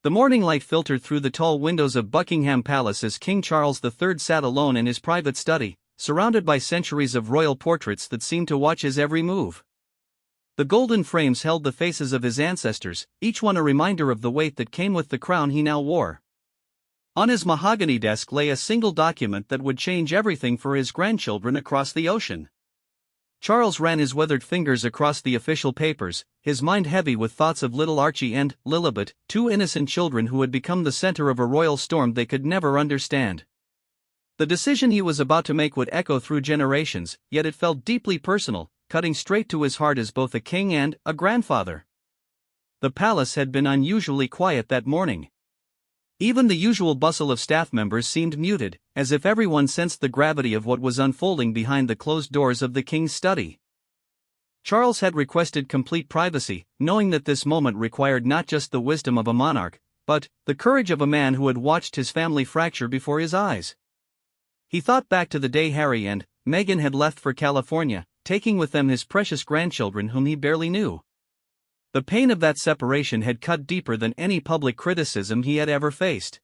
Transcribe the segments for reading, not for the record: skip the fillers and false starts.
The morning light filtered through the tall windows of Buckingham Palace as King Charles III sat alone in his private study, surrounded by centuries of royal portraits that seemed to watch his every move. The golden frames held the faces of his ancestors, each one a reminder of the weight that came with the crown he now wore. On his mahogany desk lay a single document that would change everything for his grandchildren across the ocean. Charles ran his weathered fingers across the official papers, his mind heavy with thoughts of little Archie and Lilibet, two innocent children who had become the center of a royal storm they could never understand. The decision he was about to make would echo through generations, yet it felt deeply personal, cutting straight to his heart as both a king and a grandfather. The palace had been unusually quiet that morning. Even the usual bustle of staff members seemed muted, as if everyone sensed the gravity of what was unfolding behind the closed doors of the king's study. Charles had requested complete privacy, knowing that this moment required not just the wisdom of a monarch, but the courage of a man who had watched his family fracture before his eyes. He thought back to the day Harry and Meghan had left for California, taking with them his precious grandchildren whom he barely knew. The pain of that separation had cut deeper than any public criticism he had ever faced.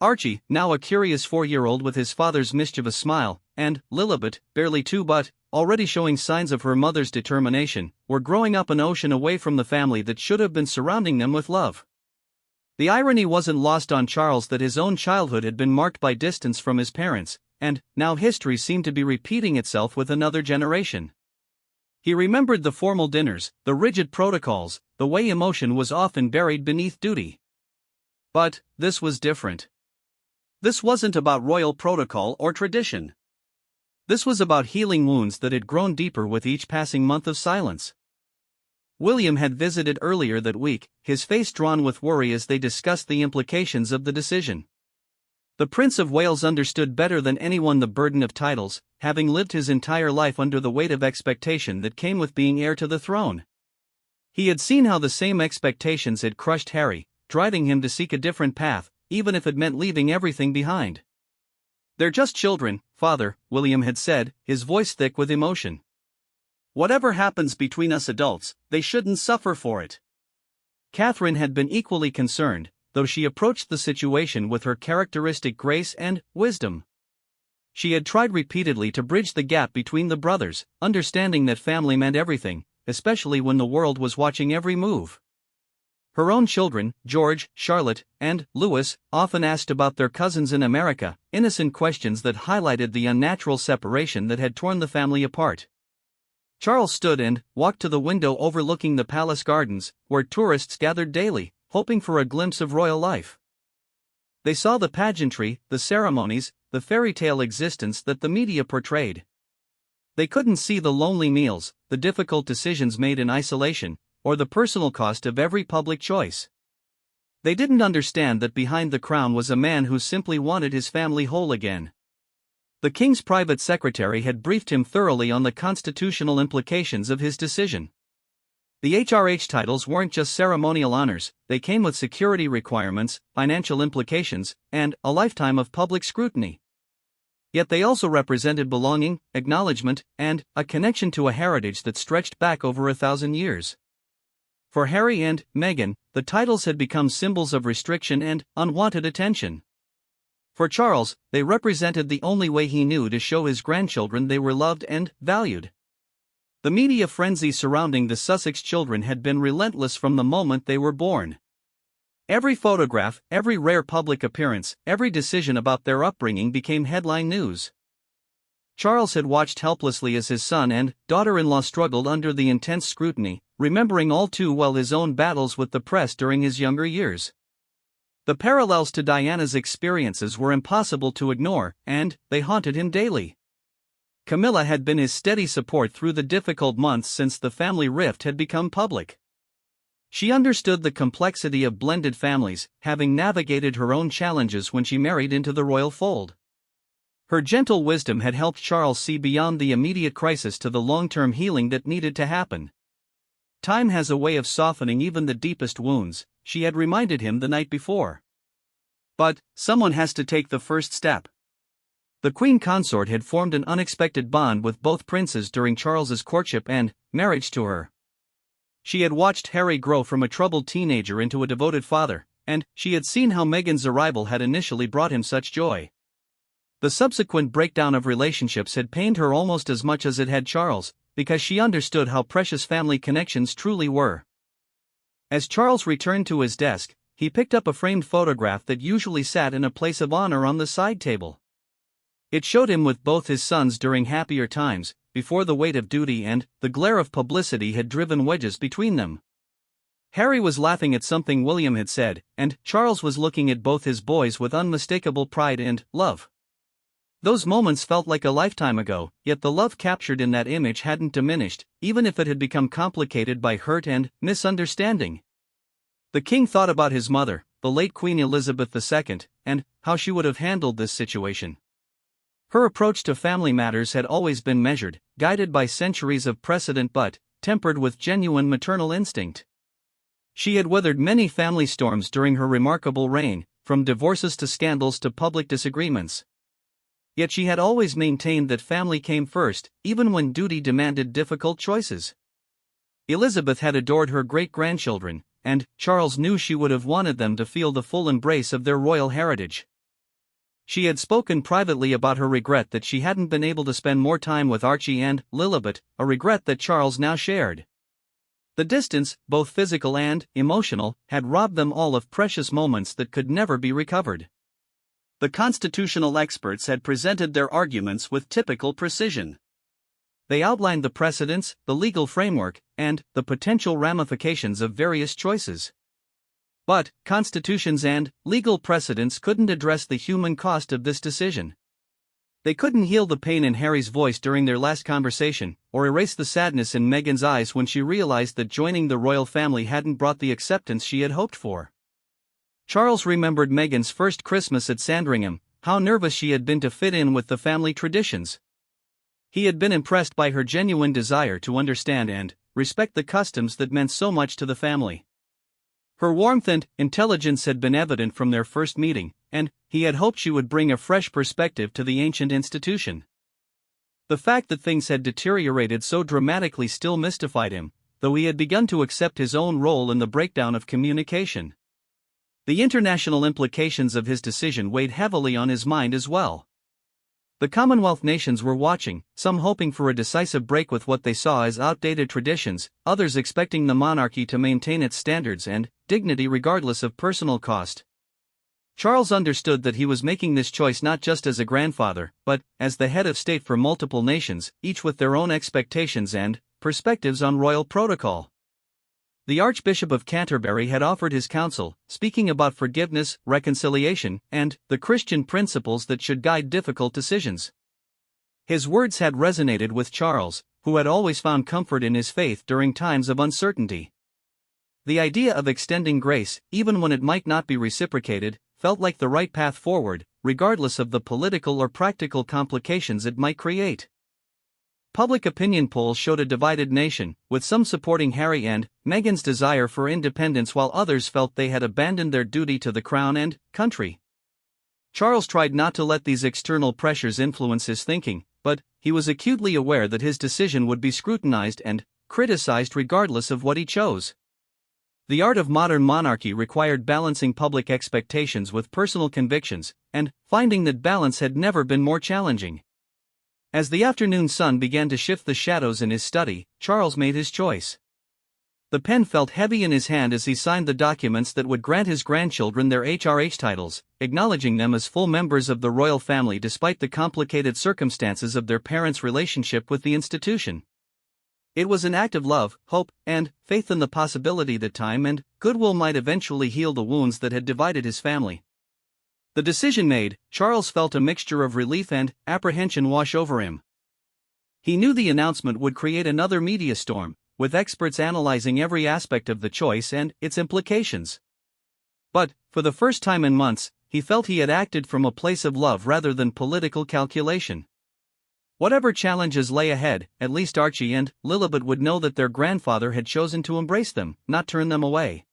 Archie, now a curious 4-year-old with his father's mischievous smile, and Lilibet, barely 2 but already showing signs of her mother's determination, were growing up an ocean away from the family that should have been surrounding them with love. The irony wasn't lost on Charles that his own childhood had been marked by distance from his parents, and now history seemed to be repeating itself with another generation. He remembered the formal dinners, the rigid protocols, the way emotion was often buried beneath duty. But this was different. This wasn't about royal protocol or tradition. This was about healing wounds that had grown deeper with each passing month of silence. William had visited earlier that week, his face drawn with worry as they discussed the implications of the decision. The Prince of Wales understood better than anyone the burden of titles, having lived his entire life under the weight of expectation that came with being heir to the throne. He had seen how the same expectations had crushed Harry, driving him to seek a different path, even if it meant leaving everything behind. "They're just children, father," William had said, his voice thick with emotion. "Whatever happens between us adults, they shouldn't suffer for it." Catherine had been equally concerned, though she approached the situation with her characteristic grace and wisdom. She had tried repeatedly to bridge the gap between the brothers, understanding that family meant everything, especially when the world was watching every move. Her own children, George, Charlotte, and Louis, often asked about their cousins in America, innocent questions that highlighted the unnatural separation that had torn the family apart. Charles stood and walked to the window overlooking the palace gardens, where tourists gathered daily, hoping for a glimpse of royal life. They saw the pageantry, the ceremonies, the fairy tale existence that the media portrayed. They couldn't see the lonely meals, the difficult decisions made in isolation, or the personal cost of every public choice. They didn't understand that behind the crown was a man who simply wanted his family whole again. The king's private secretary had briefed him thoroughly on the constitutional implications of his decision. The HRH titles weren't just ceremonial honors, they came with security requirements, financial implications, and a lifetime of public scrutiny. Yet they also represented belonging, acknowledgement, and a connection to a heritage that stretched back over 1,000 years. For Harry and Meghan, the titles had become symbols of restriction and unwanted attention. For Charles, they represented the only way he knew to show his grandchildren they were loved and valued. The media frenzy surrounding the Sussex children had been relentless from the moment they were born. Every photograph, every rare public appearance, every decision about their upbringing became headline news. Charles had watched helplessly as his son and daughter-in-law struggled under the intense scrutiny, remembering all too well his own battles with the press during his younger years. The parallels to Diana's experiences were impossible to ignore, and they haunted him daily. Camilla had been his steady support through the difficult months since the family rift had become public. She understood the complexity of blended families, having navigated her own challenges when she married into the royal fold. Her gentle wisdom had helped Charles see beyond the immediate crisis to the long-term healing that needed to happen. "Time has a way of softening even the deepest wounds," she had reminded him the night before. "But someone has to take the first step." The Queen Consort had formed an unexpected bond with both princes during Charles's courtship and marriage to her. She had watched Harry grow from a troubled teenager into a devoted father, and she had seen how Meghan's arrival had initially brought him such joy. The subsequent breakdown of relationships had pained her almost as much as it had Charles, because she understood how precious family connections truly were. As Charles returned to his desk, he picked up a framed photograph that usually sat in a place of honor on the side table. It showed him with both his sons during happier times, before the weight of duty and the glare of publicity had driven wedges between them. Harry was laughing at something William had said, and Charles was looking at both his boys with unmistakable pride and love. Those moments felt like a lifetime ago, yet the love captured in that image hadn't diminished, even if it had become complicated by hurt and misunderstanding. The king thought about his mother, the late Queen Elizabeth II, and how she would have handled this situation. Her approach to family matters had always been measured, guided by centuries of precedent but tempered with genuine maternal instinct. She had weathered many family storms during her remarkable reign, from divorces to scandals to public disagreements. Yet she had always maintained that family came first, even when duty demanded difficult choices. Elizabeth had adored her great-grandchildren, and Charles knew she would have wanted them to feel the full embrace of their royal heritage. She had spoken privately about her regret that she hadn't been able to spend more time with Archie and Lilibet, a regret that Charles now shared. The distance, both physical and emotional, had robbed them all of precious moments that could never be recovered. The constitutional experts had presented their arguments with typical precision. They outlined the precedents, the legal framework, and the potential ramifications of various choices. But constitutions and legal precedents couldn't address the human cost of this decision. They couldn't heal the pain in Harry's voice during their last conversation, or erase the sadness in Meghan's eyes when she realized that joining the royal family hadn't brought the acceptance she had hoped for. Charles remembered Meghan's first Christmas at Sandringham, how nervous she had been to fit in with the family traditions. He had been impressed by her genuine desire to understand and respect the customs that meant so much to the family. Her warmth and intelligence had been evident from their first meeting, and he had hoped she would bring a fresh perspective to the ancient institution. The fact that things had deteriorated so dramatically still mystified him, though he had begun to accept his own role in the breakdown of communication. The international implications of his decision weighed heavily on his mind as well. The Commonwealth nations were watching, some hoping for a decisive break with what they saw as outdated traditions, others expecting the monarchy to maintain its standards and dignity regardless of personal cost. Charles understood that he was making this choice not just as a grandfather, but as the head of state for multiple nations, each with their own expectations and perspectives on royal protocol. The Archbishop of Canterbury had offered his counsel, speaking about forgiveness, reconciliation, and the Christian principles that should guide difficult decisions. His words had resonated with Charles, who had always found comfort in his faith during times of uncertainty. The idea of extending grace, even when it might not be reciprocated, felt like the right path forward, regardless of the political or practical complications it might create. Public opinion polls showed a divided nation, with some supporting Harry and Meghan's desire for independence while others felt they had abandoned their duty to the crown and country. Charles tried not to let these external pressures influence his thinking, but he was acutely aware that his decision would be scrutinized and criticized regardless of what he chose. The art of modern monarchy required balancing public expectations with personal convictions, and finding that balance had never been more challenging. As the afternoon sun began to shift the shadows in his study, Charles made his choice. The pen felt heavy in his hand as he signed the documents that would grant his grandchildren their HRH titles, acknowledging them as full members of the royal family despite the complicated circumstances of their parents' relationship with the institution. It was an act of love, hope, and faith in the possibility that time and goodwill might eventually heal the wounds that had divided his family. The decision made, Charles felt a mixture of relief and apprehension wash over him. He knew the announcement would create another media storm, with experts analyzing every aspect of the choice and its implications. But, for the first time in months, he felt he had acted from a place of love rather than political calculation. Whatever challenges lay ahead, at least Archie and Lilibet would know that their grandfather had chosen to embrace them, not turn them away.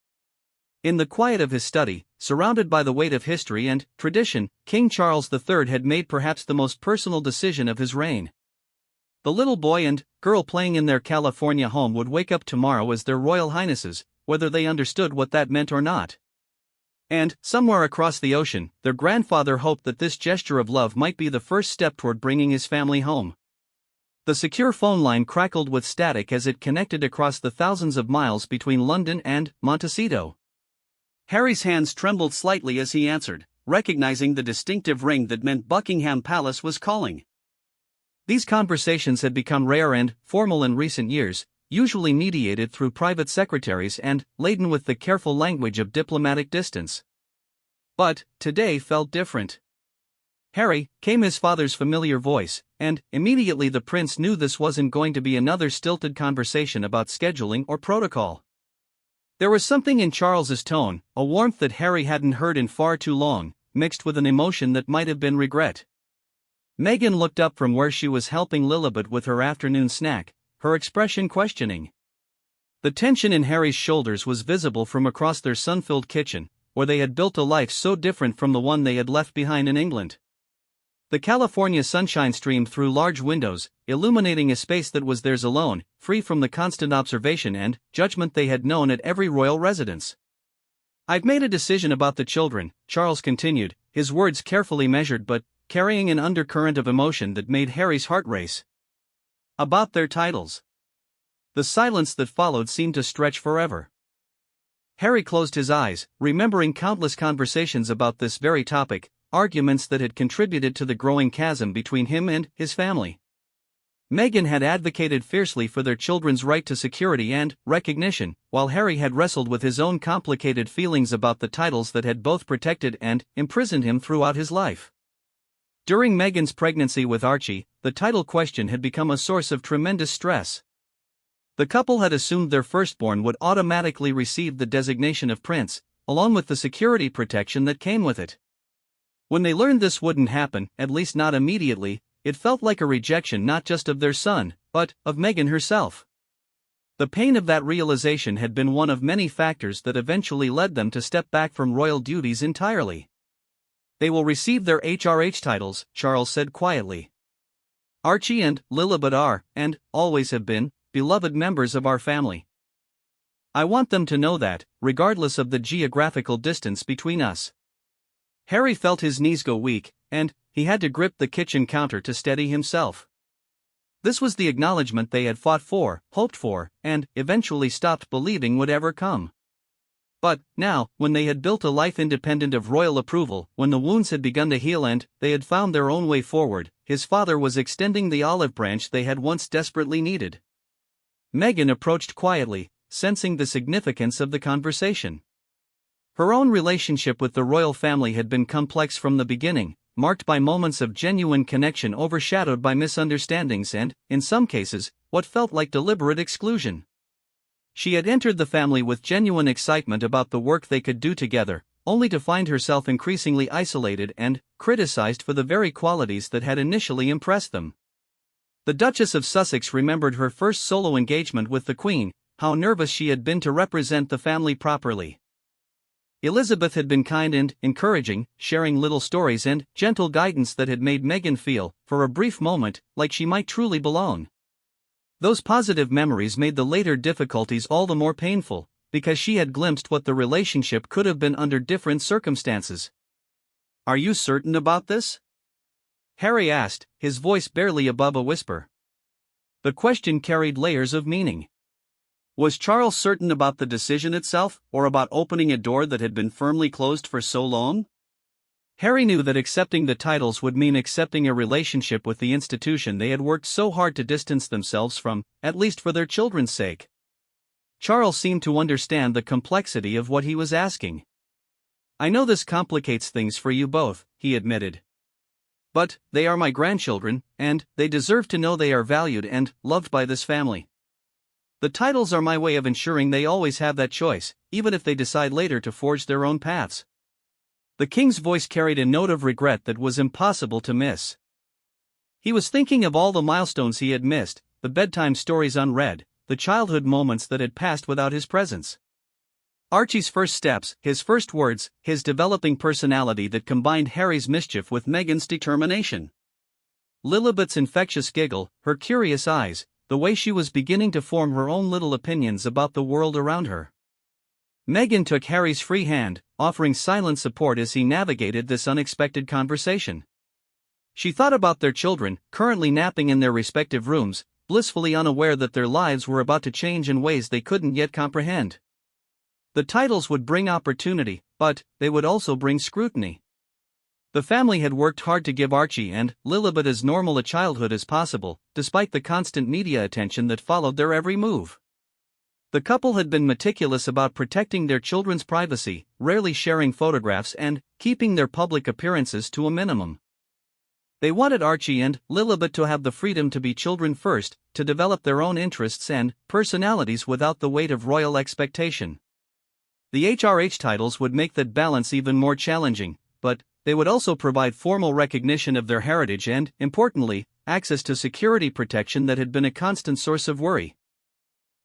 In the quiet of his study, surrounded by the weight of history and tradition, King Charles III had made perhaps the most personal decision of his reign. The little boy and girl playing in their California home would wake up tomorrow as their royal highnesses, whether they understood what that meant or not. And, somewhere across the ocean, their grandfather hoped that this gesture of love might be the first step toward bringing his family home. The secure phone line crackled with static as it connected across the thousands of miles between London and Montecito. Harry's hands trembled slightly as he answered, recognizing the distinctive ring that meant Buckingham Palace was calling. These conversations had become rare and formal in recent years, usually mediated through private secretaries and laden with the careful language of diplomatic distance. But today felt different. "Harry," came his father's familiar voice, and immediately the prince knew this wasn't going to be another stilted conversation about scheduling or protocol. There was something in Charles's tone, a warmth that Harry hadn't heard in far too long, mixed with an emotion that might have been regret. Meghan looked up from where she was helping Lilibet with her afternoon snack, her expression questioning. The tension in Harry's shoulders was visible from across their sun-filled kitchen, where they had built a life so different from the one they had left behind in England. The California sunshine streamed through large windows, illuminating a space that was theirs alone, free from the constant observation and judgment they had known at every royal residence. "I've made a decision about the children," Charles continued, his words carefully measured but carrying an undercurrent of emotion that made Harry's heart race. "About their titles." The silence that followed seemed to stretch forever. Harry closed his eyes, remembering countless conversations about this very topic, arguments that had contributed to the growing chasm between him and his family. Meghan had advocated fiercely for their children's right to security and recognition, while Harry had wrestled with his own complicated feelings about the titles that had both protected and imprisoned him throughout his life. During Meghan's pregnancy with Archie, the title question had become a source of tremendous stress. The couple had assumed their firstborn would automatically receive the designation of prince, along with the security protection that came with it. When they learned this wouldn't happen, at least not immediately, it felt like a rejection not just of their son, but of Meghan herself. The pain of that realization had been one of many factors that eventually led them to step back from royal duties entirely. "They will receive their HRH titles," Charles said quietly. "Archie and Lilibet are, and always have been, beloved members of our family. I want them to know that, regardless of the geographical distance between us." Harry felt his knees go weak, and he had to grip the kitchen counter to steady himself. This was the acknowledgement they had fought for, hoped for, and eventually stopped believing would ever come. But now, when they had built a life independent of royal approval, when the wounds had begun to heal and they had found their own way forward, his father was extending the olive branch they had once desperately needed. Meghan approached quietly, sensing the significance of the conversation. Her own relationship with the royal family had been complex from the beginning, marked by moments of genuine connection overshadowed by misunderstandings and, in some cases, what felt like deliberate exclusion. She had entered the family with genuine excitement about the work they could do together, only to find herself increasingly isolated and criticized for the very qualities that had initially impressed them. The Duchess of Sussex remembered her first solo engagement with the Queen, how nervous she had been to represent the family properly. Elizabeth had been kind and encouraging, sharing little stories and gentle guidance that had made Meghan feel, for a brief moment, like she might truly belong. Those positive memories made the later difficulties all the more painful, because she had glimpsed what the relationship could have been under different circumstances. "Are you certain about this?" Harry asked, his voice barely above a whisper. The question carried layers of meaning. Was Charles certain about the decision itself, or about opening a door that had been firmly closed for so long? Harry knew that accepting the titles would mean accepting a relationship with the institution they had worked so hard to distance themselves from, at least for their children's sake. Charles seemed to understand the complexity of what he was asking. "I know this complicates things for you both," he admitted. "But they are my grandchildren, and they deserve to know they are valued and loved by this family. The titles are my way of ensuring they always have that choice, even if they decide later to forge their own paths." The king's voice carried a note of regret that was impossible to miss. He was thinking of all the milestones he had missed, the bedtime stories unread, the childhood moments that had passed without his presence. Archie's first steps, his first words, his developing personality that combined Harry's mischief with Meghan's determination. Lilibet's infectious giggle, her curious eyes, the way she was beginning to form her own little opinions about the world around her. Meghan took Harry's free hand, offering silent support as he navigated this unexpected conversation. She thought about their children, currently napping in their respective rooms, blissfully unaware that their lives were about to change in ways they couldn't yet comprehend. The titles would bring opportunity, but they would also bring scrutiny. The family had worked hard to give Archie and Lilibet as normal a childhood as possible, despite the constant media attention that followed their every move. The couple had been meticulous about protecting their children's privacy, rarely sharing photographs and keeping their public appearances to a minimum. They wanted Archie and Lilibet to have the freedom to be children first, to develop their own interests and personalities without the weight of royal expectation. The HRH titles would make that balance even more challenging, but they would also provide formal recognition of their heritage and, importantly, access to security protection that had been a constant source of worry.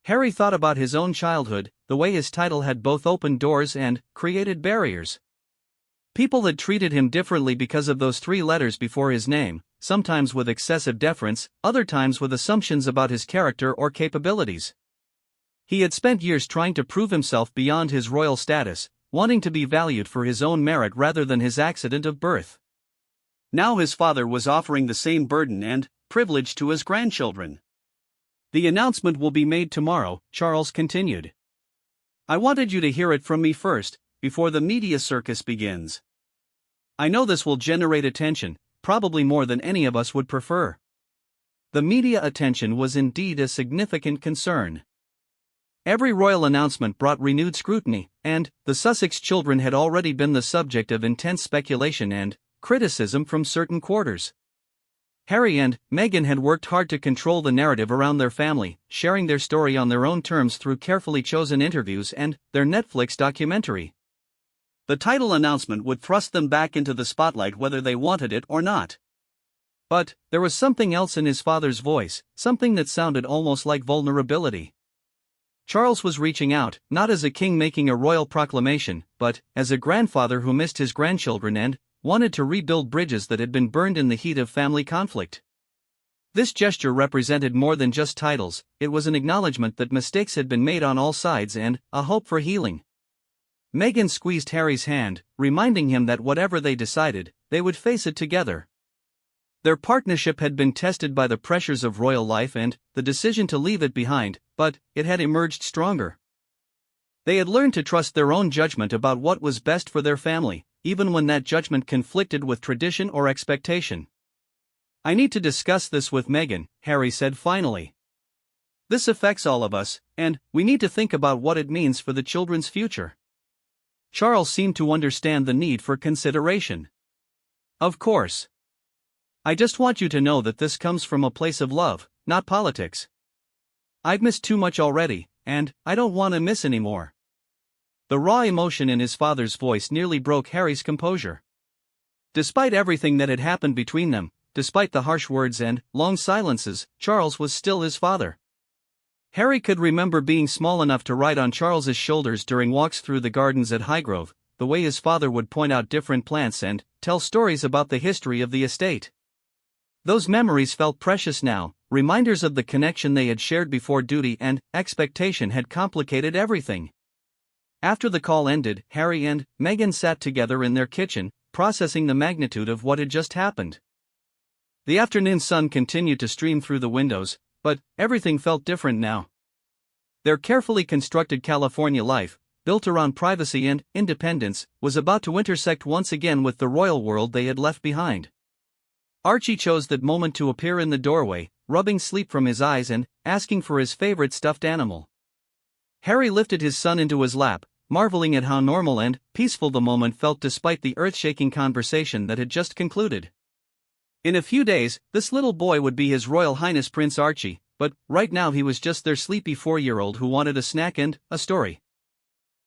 Harry thought about his own childhood, the way his title had both opened doors and created barriers. People had treated him differently because of those 3 letters before his name, sometimes with excessive deference, other times with assumptions about his character or capabilities. He had spent years trying to prove himself beyond his royal status, wanting to be valued for his own merit rather than his accident of birth. Now his father was offering the same burden and privilege to his grandchildren. "The announcement will be made tomorrow," Charles continued. "I wanted you to hear it from me first, before the media circus begins. I know this will generate attention, probably more than any of us would prefer." The media attention was indeed a significant concern. Every royal announcement brought renewed scrutiny, and the Sussex children had already been the subject of intense speculation and criticism from certain quarters. Harry and Meghan had worked hard to control the narrative around their family, sharing their story on their own terms through carefully chosen interviews and their Netflix documentary. The title announcement would thrust them back into the spotlight whether they wanted it or not. But there was something else in his father's voice, something that sounded almost like vulnerability. Charles was reaching out, not as a king making a royal proclamation, but as a grandfather who missed his grandchildren and wanted to rebuild bridges that had been burned in the heat of family conflict. This gesture represented more than just titles, it was an acknowledgement that mistakes had been made on all sides and a hope for healing. Meghan squeezed Harry's hand, reminding him that whatever they decided, they would face it together. Their partnership had been tested by the pressures of royal life and the decision to leave it behind, but it had emerged stronger. They had learned to trust their own judgment about what was best for their family, even when that judgment conflicted with tradition or expectation. "I need to discuss this with Meghan," Harry said finally. "This affects all of us, and we need to think about what it means for the children's future." Charles seemed to understand the need for consideration. "Of course. I just want you to know that this comes from a place of love, not politics. I've missed too much already, and I don't want to miss any more." The raw emotion in his father's voice nearly broke Harry's composure. Despite everything that had happened between them, despite the harsh words and long silences, Charles was still his father. Harry could remember being small enough to ride on Charles's shoulders during walks through the gardens at Highgrove, the way his father would point out different plants and tell stories about the history of the estate. Those memories felt precious now, reminders of the connection they had shared before duty and expectation had complicated everything. After the call ended, Harry and Meghan sat together in their kitchen, processing the magnitude of what had just happened. The afternoon sun continued to stream through the windows, but everything felt different now. Their carefully constructed California life, built around privacy and independence, was about to intersect once again with the royal world they had left behind. Archie chose that moment to appear in the doorway, rubbing sleep from his eyes and asking for his favorite stuffed animal. Harry lifted his son into his lap, marveling at how normal and peaceful the moment felt despite the earth-shaking conversation that had just concluded. In a few days, this little boy would be His Royal Highness Prince Archie, but right now he was just their sleepy 4-year-old who wanted a snack and a story.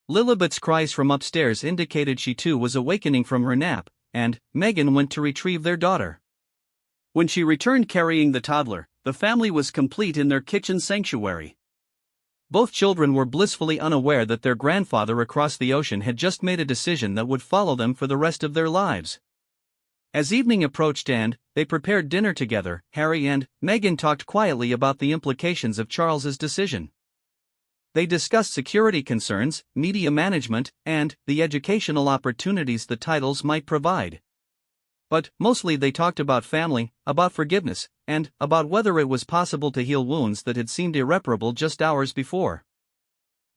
Lilibet's cries from upstairs indicated she too was awakening from her nap, and Meghan went to retrieve their daughter. When she returned carrying the toddler, the family was complete in their kitchen sanctuary. Both children were blissfully unaware that their grandfather across the ocean had just made a decision that would follow them for the rest of their lives. As evening approached and they prepared dinner together, Harry and Meghan talked quietly about the implications of Charles's decision. They discussed security concerns, media management, and the educational opportunities the titles might provide. But mostly they talked about family, about forgiveness, and about whether it was possible to heal wounds that had seemed irreparable just hours before.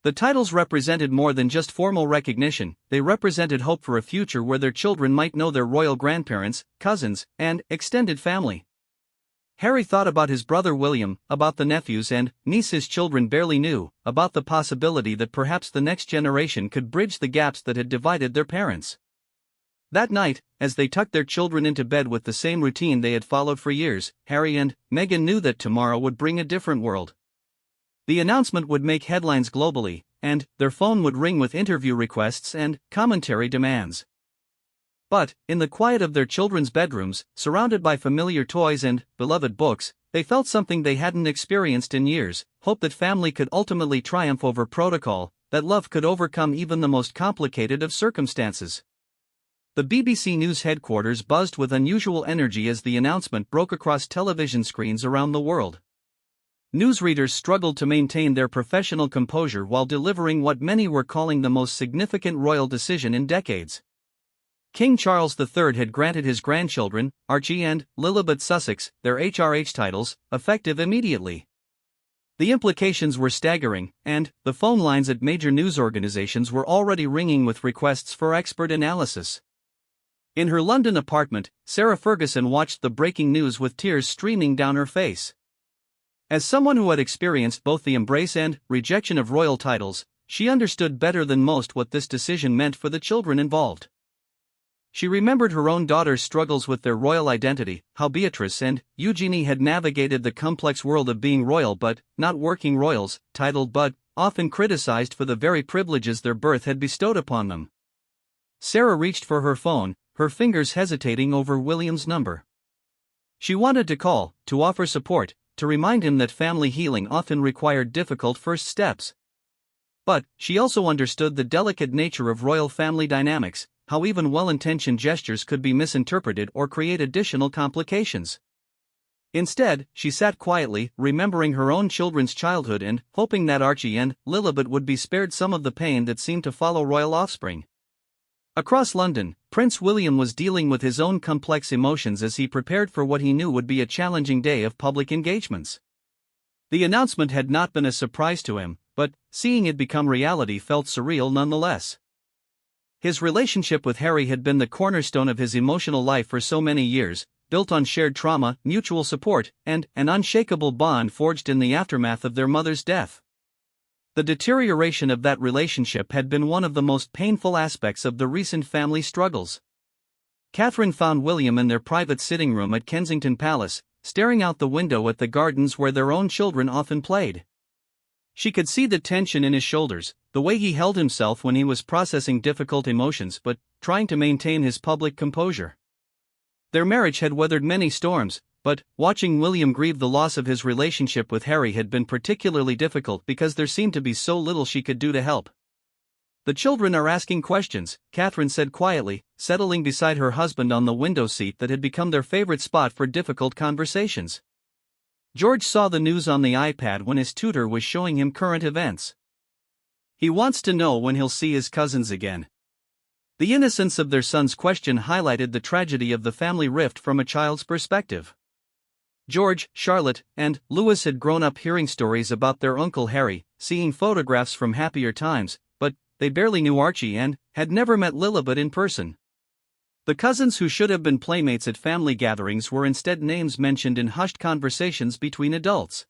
The titles represented more than just formal recognition, they represented hope for a future where their children might know their royal grandparents, cousins, and extended family. Harry thought about his brother William, about the nephews and niece his children barely knew, about the possibility that perhaps the next generation could bridge the gaps that had divided their parents. That night, as they tucked their children into bed with the same routine they had followed for years, Harry and Meghan knew that tomorrow would bring a different world. The announcement would make headlines globally, and their phone would ring with interview requests and commentary demands. But, in the quiet of their children's bedrooms, surrounded by familiar toys and beloved books, they felt something they hadn't experienced in years: hope that family could ultimately triumph over protocol, that love could overcome even the most complicated of circumstances. The BBC News headquarters buzzed with unusual energy as the announcement broke across television screens around the world. Newsreaders struggled to maintain their professional composure while delivering what many were calling the most significant royal decision in decades. King Charles III had granted his grandchildren, Archie and Lilibet Sussex, their HRH titles, effective immediately. The implications were staggering, and the phone lines at major news organizations were already ringing with requests for expert analysis. In her London apartment, Sarah Ferguson watched the breaking news with tears streaming down her face. As someone who had experienced both the embrace and rejection of royal titles, she understood better than most what this decision meant for the children involved. She remembered her own daughter's struggles with their royal identity, how Beatrice and Eugenie had navigated the complex world of being royal but not working royals, titled but often criticized for the very privileges their birth had bestowed upon them. Sarah reached for her phone, her fingers hesitating over William's number. She wanted to call, to offer support, to remind him that family healing often required difficult first steps. But she also understood the delicate nature of royal family dynamics, how even well-intentioned gestures could be misinterpreted or create additional complications. Instead, she sat quietly, remembering her own children's childhood and hoping that Archie and Lilibet would be spared some of the pain that seemed to follow royal offspring. Across London, Prince William was dealing with his own complex emotions as he prepared for what he knew would be a challenging day of public engagements. The announcement had not been a surprise to him, but seeing it become reality felt surreal nonetheless. His relationship with Harry had been the cornerstone of his emotional life for so many years, built on shared trauma, mutual support, and an unshakable bond forged in the aftermath of their mother's death. The deterioration of that relationship had been one of the most painful aspects of the recent family struggles. Catherine found William in their private sitting room at Kensington Palace, staring out the window at the gardens where their own children often played. She could see the tension in his shoulders, the way he held himself when he was processing difficult emotions but trying to maintain his public composure. Their marriage had weathered many storms, but watching William grieve the loss of his relationship with Harry had been particularly difficult because there seemed to be so little she could do to help. "The children are asking questions," Catherine said quietly, settling beside her husband on the window seat that had become their favorite spot for difficult conversations. George saw the news on the iPad when his tutor was showing him current events. He wants to know when he'll see his cousins again. The innocence of their son's question highlighted the tragedy of the family rift from a child's perspective. George, Charlotte, and Louis had grown up hearing stories about their Uncle Harry, seeing photographs from happier times, but they barely knew Archie and had never met Lilibet in person. The cousins who should have been playmates at family gatherings were instead names mentioned in hushed conversations between adults.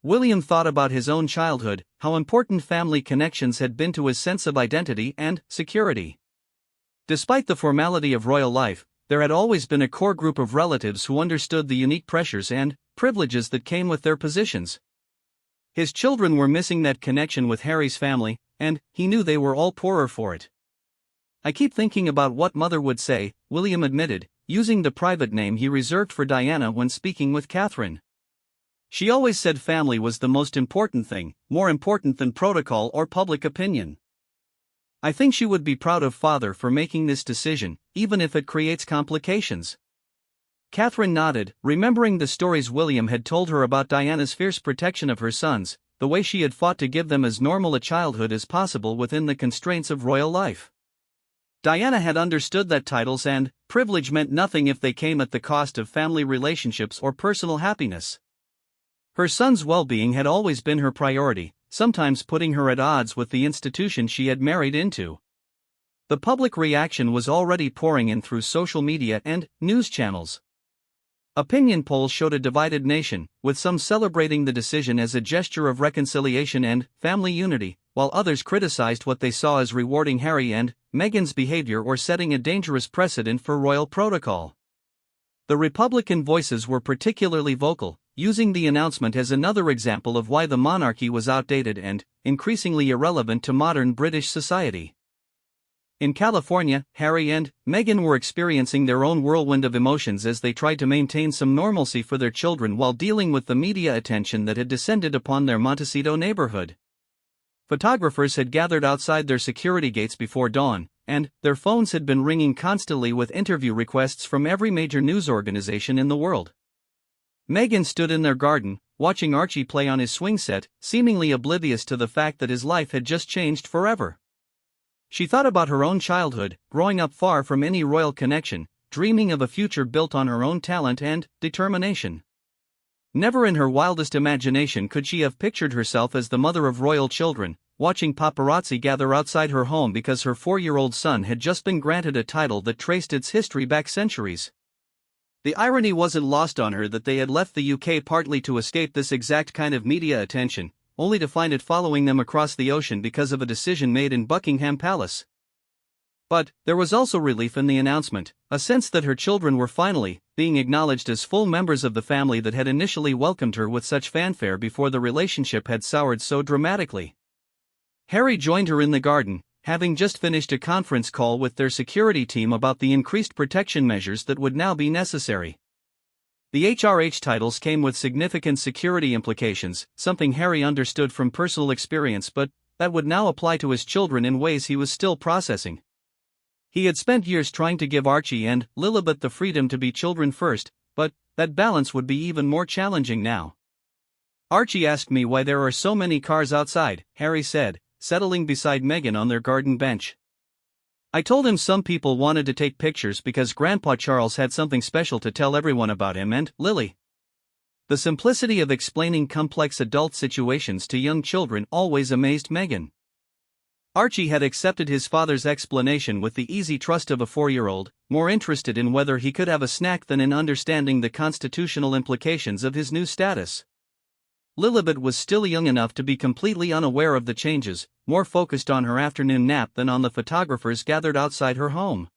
William thought about his own childhood, how important family connections had been to his sense of identity and security. Despite the formality of royal life, there had always been a core group of relatives who understood the unique pressures and privileges that came with their positions. His children were missing that connection with Harry's family, and he knew they were all poorer for it. "I keep thinking about what Mother would say," William admitted, using the private name he reserved for Diana when speaking with Catherine. "She always said family was the most important thing, more important than protocol or public opinion. I think she would be proud of Father for making this decision, even if it creates complications." Catherine nodded, remembering the stories William had told her about Diana's fierce protection of her sons, the way she had fought to give them as normal a childhood as possible within the constraints of royal life. Diana had understood that titles and privilege meant nothing if they came at the cost of family relationships or personal happiness. Her son's well-being had always been her priority, sometimes putting her at odds with the institution she had married into. The public reaction was already pouring in through social media and news channels. Opinion polls showed a divided nation, with some celebrating the decision as a gesture of reconciliation and family unity, while others criticized what they saw as rewarding Harry and Meghan's behavior or setting a dangerous precedent for royal protocol. The Republican voices were particularly vocal, using the announcement as another example of why the monarchy was outdated and increasingly irrelevant to modern British society. In California, Harry and Meghan were experiencing their own whirlwind of emotions as they tried to maintain some normalcy for their children while dealing with the media attention that had descended upon their Montecito neighborhood. Photographers had gathered outside their security gates before dawn, and their phones had been ringing constantly with interview requests from every major news organization in the world. Meghan stood in their garden, watching Archie play on his swing set, seemingly oblivious to the fact that his life had just changed forever. She thought about her own childhood, growing up far from any royal connection, dreaming of a future built on her own talent and determination. Never in her wildest imagination could she have pictured herself as the mother of royal children, watching paparazzi gather outside her home because her 4-year-old son had just been granted a title that traced its history back centuries. The irony wasn't lost on her that they had left the UK partly to escape this exact kind of media attention, only to find it following them across the ocean because of a decision made in Buckingham Palace. But there was also relief in the announcement, a sense that her children were finally being acknowledged as full members of the family that had initially welcomed her with such fanfare before the relationship had soured so dramatically. Harry joined her in the garden, having just finished a conference call with their security team about the increased protection measures that would now be necessary. The HRH titles came with significant security implications, something Harry understood from personal experience but that would now apply to his children in ways he was still processing. He had spent years trying to give Archie and Lilibet the freedom to be children first, but that balance would be even more challenging now. Archie asked me why there are so many cars outside, Harry said, settling beside Meghan on their garden bench. I told him some people wanted to take pictures because Grandpa Charles had something special to tell everyone about him and Lily. The simplicity of explaining complex adult situations to young children always amazed Meghan. Archie had accepted his father's explanation with the easy trust of a 4-year-old, more interested in whether he could have a snack than in understanding the constitutional implications of his new status. Lilibet was still young enough to be completely unaware of the changes, more focused on her afternoon nap than on the photographers gathered outside her home.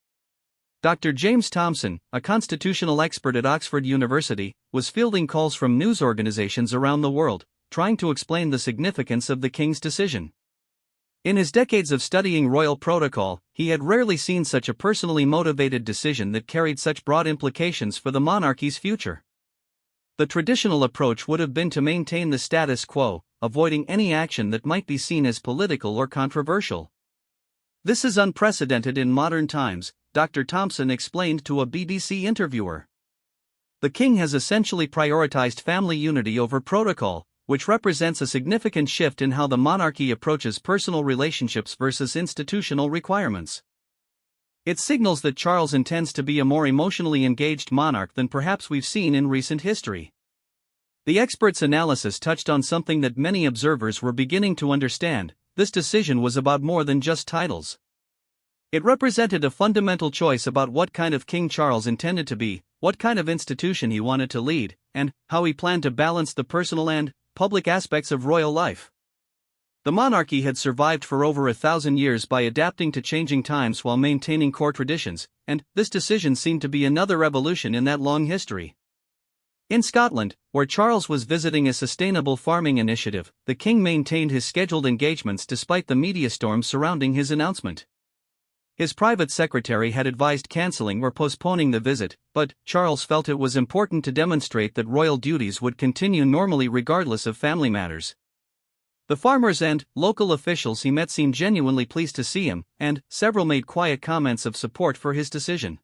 Dr. James Thomson, a constitutional expert at Oxford University, was fielding calls from news organizations around the world, trying to explain the significance of the King's decision. In his decades of studying royal protocol, he had rarely seen such a personally motivated decision that carried such broad implications for the monarchy's future. The traditional approach would have been to maintain the status quo, avoiding any action that might be seen as political or controversial. This is unprecedented in modern times, Dr. Thomson explained to a BBC interviewer. The King has essentially prioritized family unity over protocol, which represents a significant shift in how the monarchy approaches personal relationships versus institutional requirements. It signals that Charles intends to be a more emotionally engaged monarch than perhaps we've seen in recent history. The expert's analysis touched on something that many observers were beginning to understand: this decision was about more than just titles. It represented a fundamental choice about what kind of King Charles intended to be, what kind of institution he wanted to lead, and how he planned to balance the personal and public aspects of royal life. The monarchy had survived for over 1,000 years by adapting to changing times while maintaining core traditions, and this decision seemed to be another evolution in that long history. In Scotland, where Charles was visiting a sustainable farming initiative, the King maintained his scheduled engagements despite the media storm surrounding his announcement. His private secretary had advised cancelling or postponing the visit, but Charles felt it was important to demonstrate that royal duties would continue normally regardless of family matters. The farmers and local officials he met seemed genuinely pleased to see him, and several made quiet comments of support for his decision.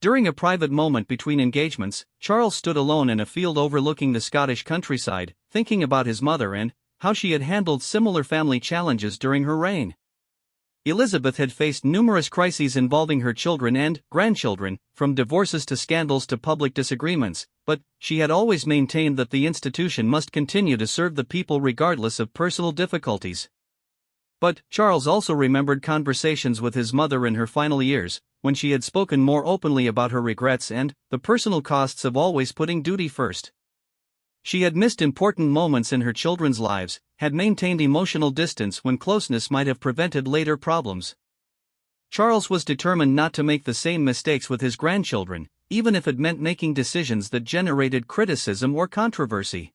During a private moment between engagements, Charles stood alone in a field overlooking the Scottish countryside, thinking about his mother and how she had handled similar family challenges during her reign. Elizabeth had faced numerous crises involving her children and grandchildren, from divorces to scandals to public disagreements, but she had always maintained that the institution must continue to serve the people regardless of personal difficulties. But Charles also remembered conversations with his mother in her final years, when she had spoken more openly about her regrets and the personal costs of always putting duty first. She had missed important moments in her children's lives, had maintained emotional distance when closeness might have prevented later problems. Charles was determined not to make the same mistakes with his grandchildren, even if it meant making decisions that generated criticism or controversy.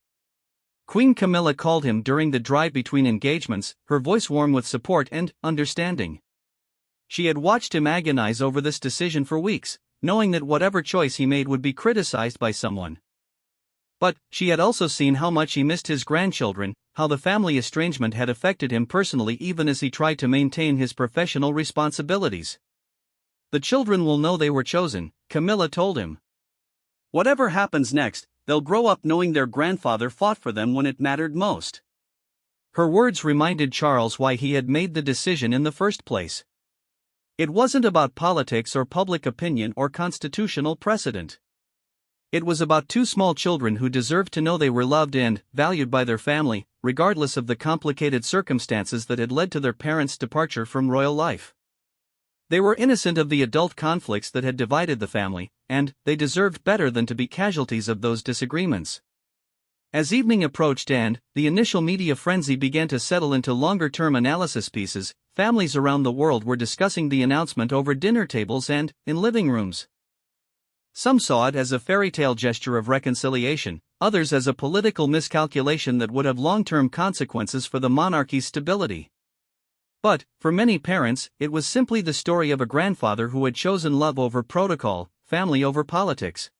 Queen Camilla called him during the drive between engagements, her voice warm with support and understanding. She had watched him agonize over this decision for weeks, knowing that whatever choice he made would be criticized by someone. But she had also seen how much he missed his grandchildren, how the family estrangement had affected him personally even as he tried to maintain his professional responsibilities. "The children will know they were chosen," Camilla told him. "Whatever happens next, they'll grow up knowing their grandfather fought for them when it mattered most." Her words reminded Charles why he had made the decision in the first place. It wasn't about politics or public opinion or constitutional precedent. It was about two small children who deserved to know they were loved and valued by their family, regardless of the complicated circumstances that had led to their parents' departure from royal life. They were innocent of the adult conflicts that had divided the family, and they deserved better than to be casualties of those disagreements. As evening approached and the initial media frenzy began to settle into longer-term analysis pieces, families around the world were discussing the announcement over dinner tables and in living rooms. Some saw it as a fairy tale gesture of reconciliation, others as a political miscalculation that would have long-term consequences for the monarchy's stability. But, for many parents, it was simply the story of a grandfather who had chosen love over protocol, family over politics.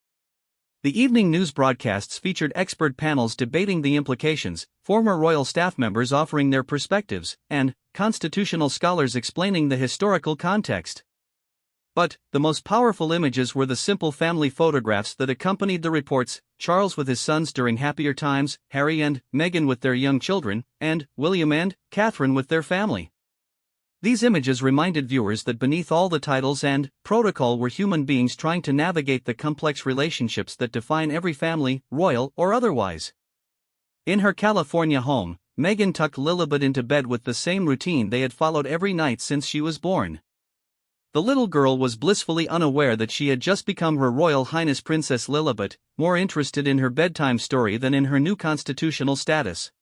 The evening news broadcasts featured expert panels debating the implications, former royal staff members offering their perspectives, and constitutional scholars explaining the historical context. But the most powerful images were the simple family photographs that accompanied the reports: Charles with his sons during happier times, Harry and Meghan with their young children, and William and Catherine with their family. These images reminded viewers that beneath all the titles and protocol were human beings trying to navigate the complex relationships that define every family, royal or otherwise. In her California home, Meghan tucked Lilibet into bed with the same routine they had followed every night since she was born. The little girl was blissfully unaware that she had just become Her Royal Highness Princess Lilibet, more interested in her bedtime story than in her new constitutional status.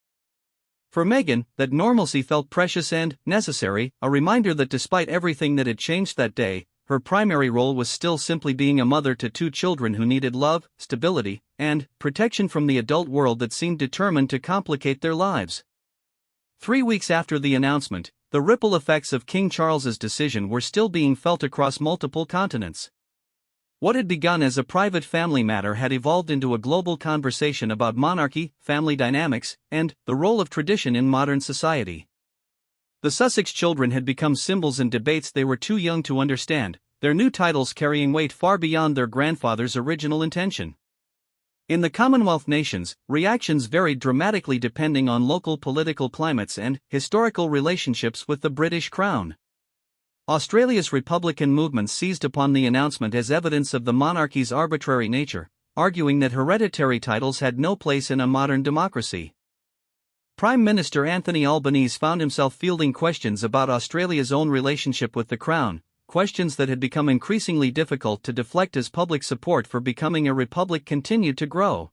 For Meghan, that normalcy felt precious and necessary, a reminder that despite everything that had changed that day, her primary role was still simply being a mother to two children who needed love, stability, and protection from the adult world that seemed determined to complicate their lives. 3 weeks after the announcement, the ripple effects of King Charles's decision were still being felt across multiple continents. What had begun as a private family matter had evolved into a global conversation about monarchy, family dynamics, and the role of tradition in modern society. The Sussex children had become symbols in debates they were too young to understand, their new titles carrying weight far beyond their grandfather's original intention. In the Commonwealth nations, reactions varied dramatically depending on local political climates and historical relationships with the British Crown. Australia's Republican movement seized upon the announcement as evidence of the monarchy's arbitrary nature, arguing that hereditary titles had no place in a modern democracy. Prime Minister Anthony Albanese found himself fielding questions about Australia's own relationship with the Crown, questions that had become increasingly difficult to deflect as public support for becoming a republic continued to grow.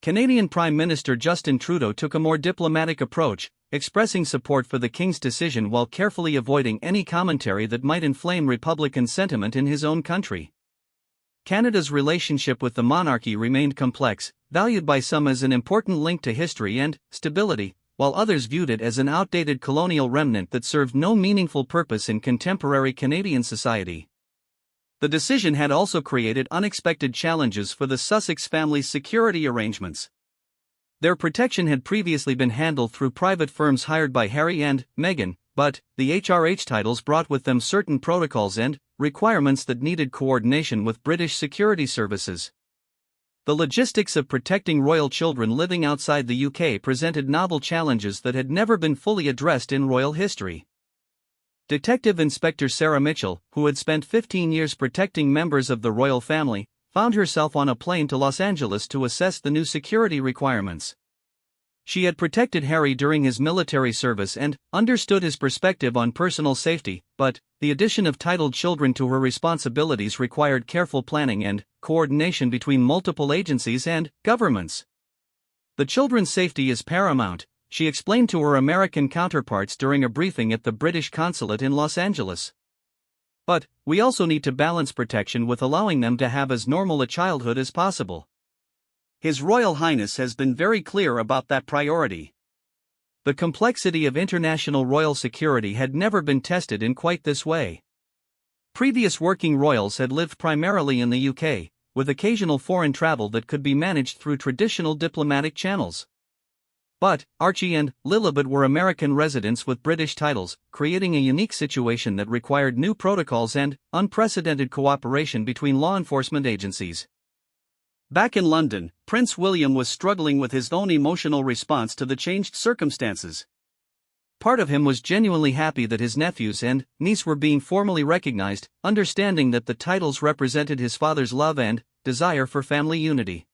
Canadian Prime Minister Justin Trudeau took a more diplomatic approach, expressing support for the King's decision while carefully avoiding any commentary that might inflame Republican sentiment in his own country. Canada's relationship with the monarchy remained complex, valued by some as an important link to history and stability, while others viewed it as an outdated colonial remnant that served no meaningful purpose in contemporary Canadian society. The decision had also created unexpected challenges for the Sussex family's security arrangements. Their protection had previously been handled through private firms hired by Harry and Meghan, but the HRH titles brought with them certain protocols and requirements that needed coordination with British security services. The logistics of protecting royal children living outside the UK presented novel challenges that had never been fully addressed in royal history. Detective Inspector Sarah Mitchell, who had spent 15 years protecting members of the royal family, found herself on a plane to Los Angeles to assess the new security requirements. She had protected Harry during his military service and understood his perspective on personal safety, but the addition of titled children to her responsibilities required careful planning and coordination between multiple agencies and governments. The children's safety is paramount, she explained to her American counterparts during a briefing at the British consulate in Los Angeles. But we also need to balance protection with allowing them to have as normal a childhood as possible. His Royal Highness has been very clear about that priority. The complexity of international royal security had never been tested in quite this way. Previous working royals had lived primarily in the UK, with occasional foreign travel that could be managed through traditional diplomatic channels. But Archie and Lilibet were American residents with British titles, creating a unique situation that required new protocols and unprecedented cooperation between law enforcement agencies. Back in London, Prince William was struggling with his own emotional response to the changed circumstances. Part of him was genuinely happy that his nephews and niece were being formally recognized, understanding that the titles represented his father's love and desire for family unity.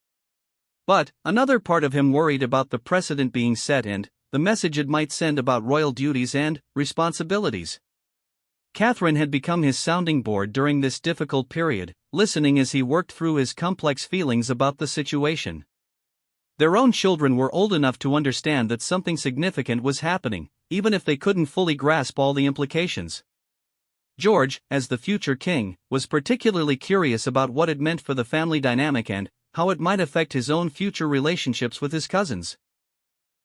But another part of him worried about the precedent being set and the message it might send about royal duties and responsibilities. Catherine had become his sounding board during this difficult period, listening as he worked through his complex feelings about the situation. Their own children were old enough to understand that something significant was happening, even if they couldn't fully grasp all the implications. George, as the future king, was particularly curious about what it meant for the family dynamic and how it might affect his own future relationships with his cousins.